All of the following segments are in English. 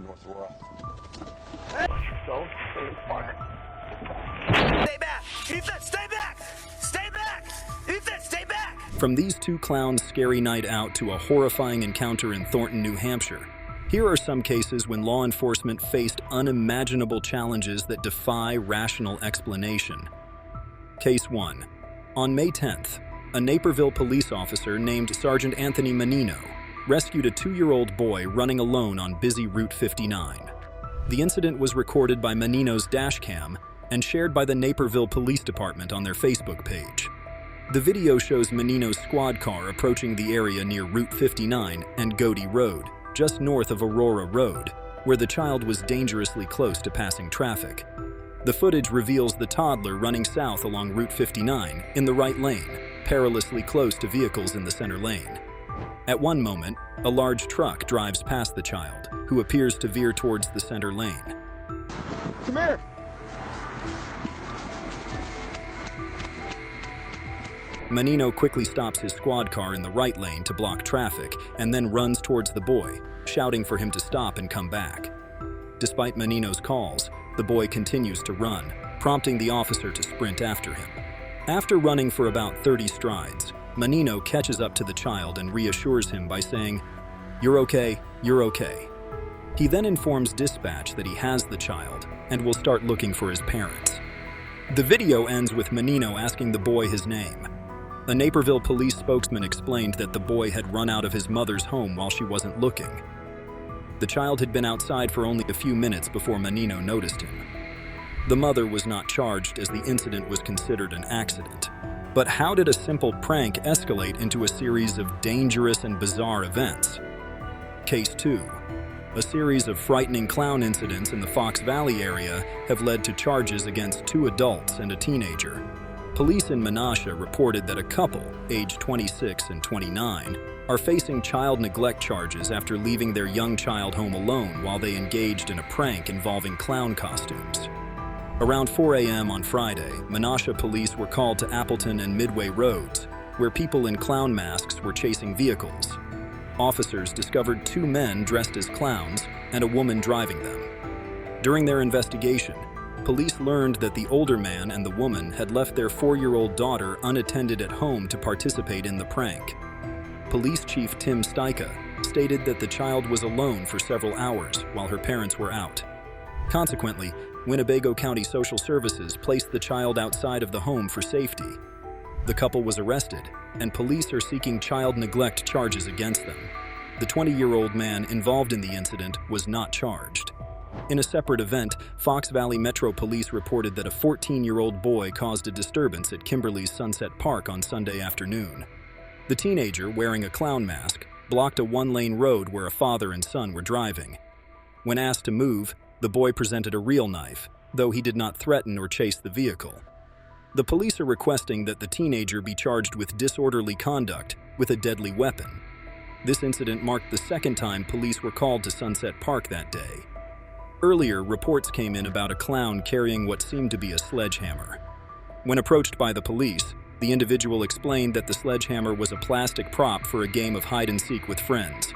north or west. Don't fuck. Stay back! Ethan, stay back! Stay back! Ethan, stay back! From these two clowns' scary night out to a horrifying encounter in Thornton, New Hampshire, here are some cases when law enforcement faced unimaginable challenges that defy rational explanation. Case 1. On May 10th, a Naperville police officer named Sergeant Anthony Menino rescued a 2-year-old boy running alone on busy Route 59. The incident was recorded by Menino's dashcam and shared by the Naperville Police Department on their Facebook page. The video shows Menino's squad car approaching the area near Route 59 and Godey Road, just north of Aurora Road, where the child was dangerously close to passing traffic. The footage reveals the toddler running south along Route 59 in the right lane, perilously close to vehicles in the center lane. At one moment, a large truck drives past the child, who appears to veer towards the center lane. Come here. Menino quickly stops his squad car in the right lane to block traffic and then runs towards the boy, shouting for him to stop and come back. Despite Menino's calls, the boy continues to run, prompting the officer to sprint after him. After running for about 30 strides, Menino catches up to the child and reassures him by saying, "You're okay, you're okay." He then informs dispatch that he has the child and will start looking for his parents. The video ends with Menino asking the boy his name. A Naperville police spokesman explained that the boy had run out of his mother's home while she wasn't looking. The child had been outside for only a few minutes before Menino noticed him. The mother was not charged as the incident was considered an accident. But how did a simple prank escalate into a series of dangerous and bizarre events? Case 2. A series of frightening clown incidents in the Fox Valley area have led to charges against 2 adults and a teenager. Police in Menasha reported that a couple, aged 26 and 29, are facing child neglect charges after leaving their young child home alone while they engaged in a prank involving clown costumes. Around 4 a.m. on Friday, Menasha police were called to Appleton and Midway Roads, where people in clown masks were chasing vehicles. Officers discovered 2 men dressed as clowns and a woman driving them. During their investigation, police learned that the older man and the woman had left their 4-year-old daughter unattended at home to participate in the prank. Police Chief Tim Styka stated that the child was alone for several hours while her parents were out. Consequently, Winnebago County Social Services placed the child outside of the home for safety. The couple was arrested, and police are seeking child neglect charges against them. The 20-year-old man involved in the incident was not charged. In a separate event, Fox Valley Metro Police reported that a 14-year-old boy caused a disturbance at Kimberly's Sunset Park on Sunday afternoon. The teenager, wearing a clown mask, blocked a 1-lane road where a father and son were driving. When asked to move, the boy presented a real knife, though he did not threaten or chase the vehicle. The police are requesting that the teenager be charged with disorderly conduct with a deadly weapon. This incident marked the second time police were called to Sunset Park that day. Earlier, reports came in about a clown carrying what seemed to be a sledgehammer. When approached by the police, the individual explained that the sledgehammer was a plastic prop for a game of hide-and-seek with friends.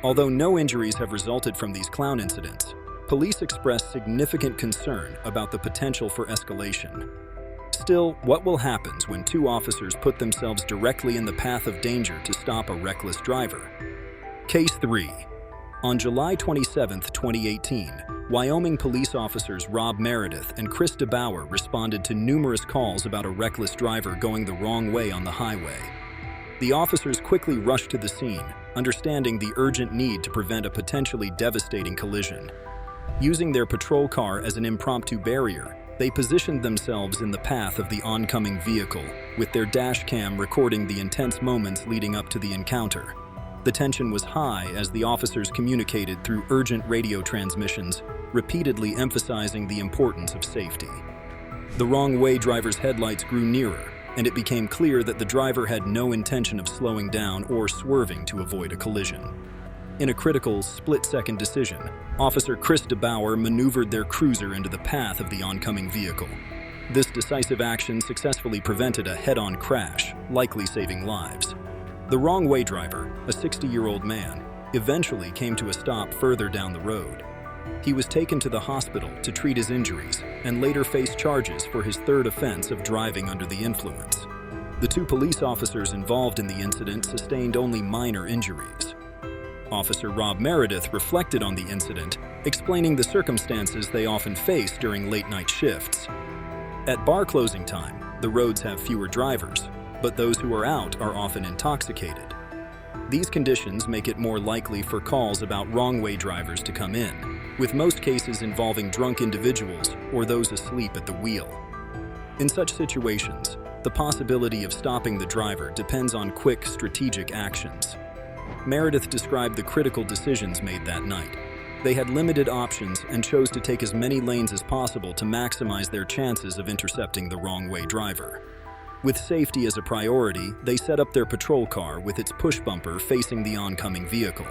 Although no injuries have resulted from these clown incidents, police expressed significant concern about the potential for escalation. Still, what will happen when 2 officers put themselves directly in the path of danger to stop a reckless driver? Case 3. On July 27, 2018, Wyoming police officers Rob Meredith and Chris DeBauer responded to numerous calls about a reckless driver going the wrong way on the highway. The officers quickly rushed to the scene, understanding the urgent need to prevent a potentially devastating collision. Using their patrol car as an impromptu barrier, they positioned themselves in the path of the oncoming vehicle, with their dash cam recording the intense moments leading up to the encounter. The tension was high as the officers communicated through urgent radio transmissions, repeatedly emphasizing the importance of safety. The wrong-way driver's headlights grew nearer, and it became clear that the driver had no intention of slowing down or swerving to avoid a collision. In a critical, split-second decision, Officer Chris DeBauer maneuvered their cruiser into the path of the oncoming vehicle. This decisive action successfully prevented a head-on crash, likely saving lives. The wrong-way driver, a 60-year-old man, eventually came to a stop further down the road. He was taken to the hospital to treat his injuries and later faced charges for his third offense of driving under the influence. The two police officers involved in the incident sustained only minor injuries. Officer Rob Meredith reflected on the incident, explaining the circumstances they often face during late-night shifts. At bar closing time, the roads have fewer drivers, but those who are out are often intoxicated. These conditions make it more likely for calls about wrong-way drivers to come in, with most cases involving drunk individuals or those asleep at the wheel. In such situations, the possibility of stopping the driver depends on quick, strategic actions. Meredith described the critical decisions made that night. They had limited options and chose to take as many lanes as possible to maximize their chances of intercepting the wrong-way driver. With safety as a priority, they set up their patrol car with its push bumper facing the oncoming vehicle.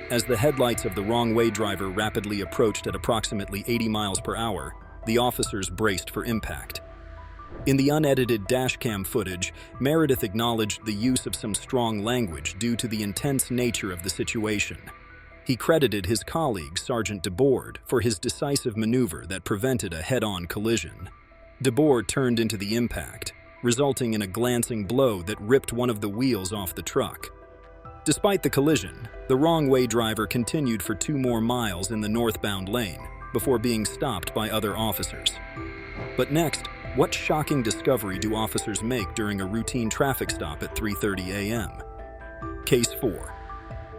As the headlights of the wrong-way driver rapidly approached at approximately 80 miles per hour, the officers braced for impact. In the unedited dashcam footage, Meredith acknowledged the use of some strong language due to the intense nature of the situation. He credited his colleague, Sergeant DeBoard, for his decisive maneuver that prevented a head-on collision. DeBoard turned into the impact, resulting in a glancing blow that ripped one of the wheels off the truck. Despite the collision, the wrong-way driver continued for 2 more miles in the northbound lane before being stopped by other officers. But next, what shocking discovery do officers make during a routine traffic stop at 3:30 a.m.? Case 4.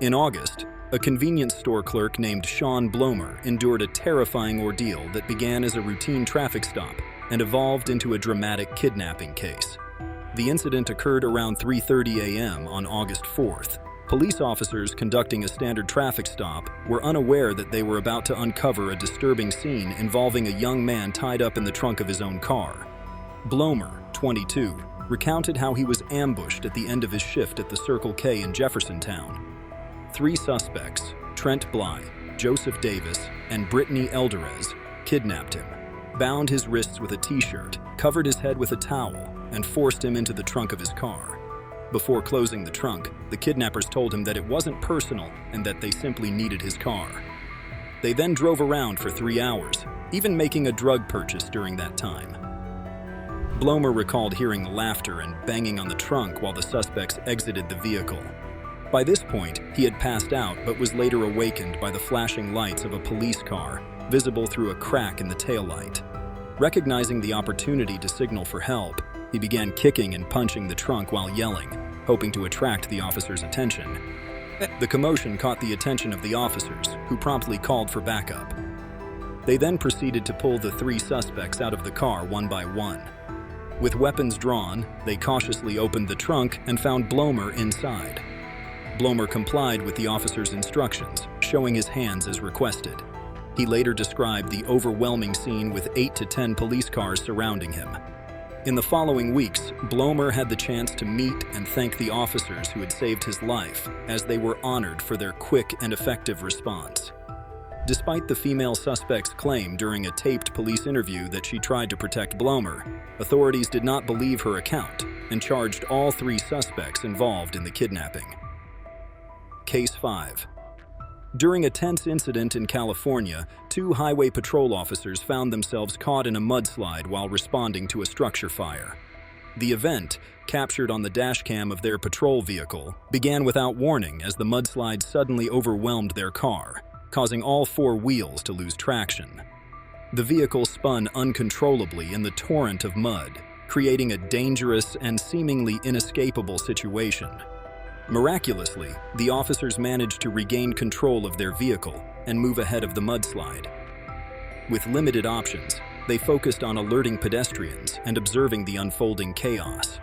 In August, a convenience store clerk named Sean Blomer endured a terrifying ordeal that began as a routine traffic stop and evolved into a dramatic kidnapping case. The incident occurred around 3:30 a.m. on August 4th. Police officers conducting a standard traffic stop were unaware that they were about to uncover a disturbing scene involving a young man tied up in the trunk of his own car. Blomer, 22, recounted how he was ambushed at the end of his shift at the Circle K in Jeffersontown. 3 suspects, Trent Bly, Joseph Davis, and Brittany Elderez, kidnapped him, bound his wrists with a t-shirt, covered his head with a towel, and forced him into the trunk of his car. Before closing the trunk, the kidnappers told him that it wasn't personal and that they simply needed his car. They then drove around for 3 hours, even making a drug purchase during that time. Blomer recalled hearing laughter and banging on the trunk while the suspects exited the vehicle. By this point, he had passed out but was later awakened by the flashing lights of a police car, visible through a crack in the taillight. Recognizing the opportunity to signal for help, he began kicking and punching the trunk while yelling, hoping to attract the officers' attention. The commotion caught the attention of the officers, who promptly called for backup. They then proceeded to pull the 3 suspects out of the car one by one. With weapons drawn, they cautiously opened the trunk and found Blomer inside. Blomer complied with the officers' instructions, showing his hands as requested. He later described the overwhelming scene with 8 to 10 police cars surrounding him. In the following weeks, Blomer had the chance to meet and thank the officers who had saved his life, as they were honored for their quick and effective response. Despite the female suspect's claim during a taped police interview that she tried to protect Blomer, authorities did not believe her account and charged all 3 suspects involved in the kidnapping. Case 5. During a tense incident in California, 2 highway patrol officers found themselves caught in a mudslide while responding to a structure fire. The event, captured on the dashcam of their patrol vehicle, began without warning as the mudslide suddenly overwhelmed their car, causing all 4 wheels to lose traction. The vehicle spun uncontrollably in the torrent of mud, creating a dangerous and seemingly inescapable situation. Miraculously, the officers managed to regain control of their vehicle and move ahead of the mudslide. With limited options, they focused on alerting pedestrians and observing the unfolding chaos.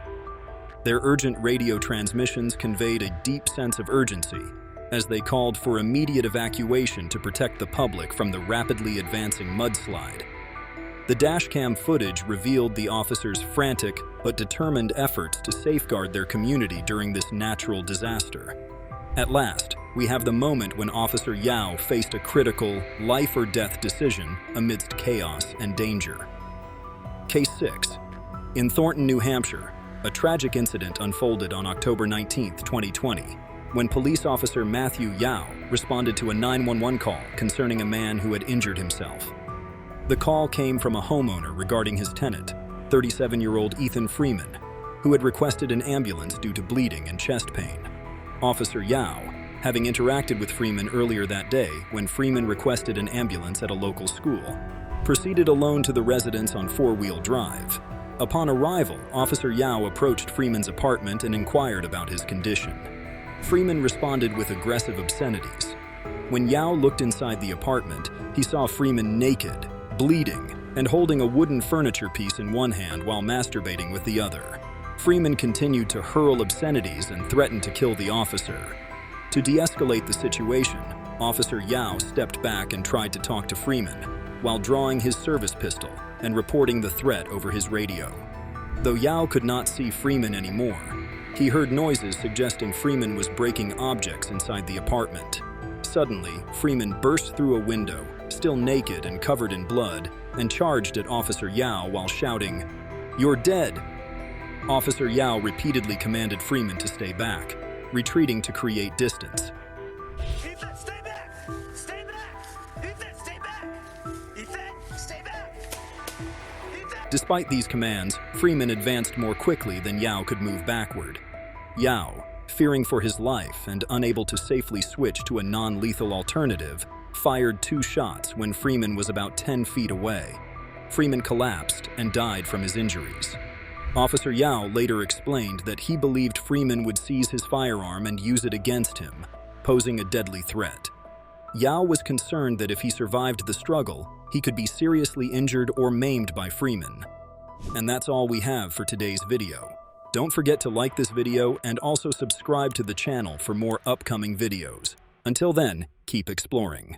Their urgent radio transmissions conveyed a deep sense of urgency as they called for immediate evacuation to protect the public from the rapidly advancing mudslide. The dashcam footage revealed the officers' frantic but determined efforts to safeguard their community during this natural disaster. At last, we have the moment when Officer Yao faced a critical, life-or-death decision amidst chaos and danger. Case 6. In Thornton, New Hampshire, a tragic incident unfolded on October 19, 2020. when police officer Matthew Yao responded to a 911 call concerning a man who had injured himself. The call came from a homeowner regarding his tenant, 37-year-old Ethan Freeman, who had requested an ambulance due to bleeding and chest pain. Officer Yao, having interacted with Freeman earlier that day when Freeman requested an ambulance at a local school, proceeded alone to the residence on four-wheel drive. Upon arrival, Officer Yao approached Freeman's apartment and inquired about his condition. Freeman responded with aggressive obscenities. When Yao looked inside the apartment, he saw Freeman naked, bleeding, and holding a wooden furniture piece in one hand while masturbating with the other. Freeman continued to hurl obscenities and threatened to kill the officer. To de-escalate the situation, Officer Yao stepped back and tried to talk to Freeman, while drawing his service pistol and reporting the threat over his radio. Though Yao could not see Freeman anymore, he heard noises suggesting Freeman was breaking objects inside the apartment. Suddenly, Freeman burst through a window, still naked and covered in blood, and charged at Officer Yao while shouting, "You're dead!" Officer Yao repeatedly commanded Freeman to stay back, retreating to create distance. Ethan, stay back! Stay back! Ethan, stay back! Ethan, stay back! Ethan! Despite these commands, Freeman advanced more quickly than Yao could move backward. Yao, fearing for his life and unable to safely switch to a non-lethal alternative, fired 2 shots when Freeman was about 10 feet away. Freeman collapsed and died from his injuries. Officer Yao later explained that he believed Freeman would seize his firearm and use it against him, posing a deadly threat. Yao was concerned that if he survived the struggle, he could be seriously injured or maimed by Freeman. And that's all we have for today's video. Don't forget to like this video and also subscribe to the channel for more upcoming videos. Until then, keep exploring.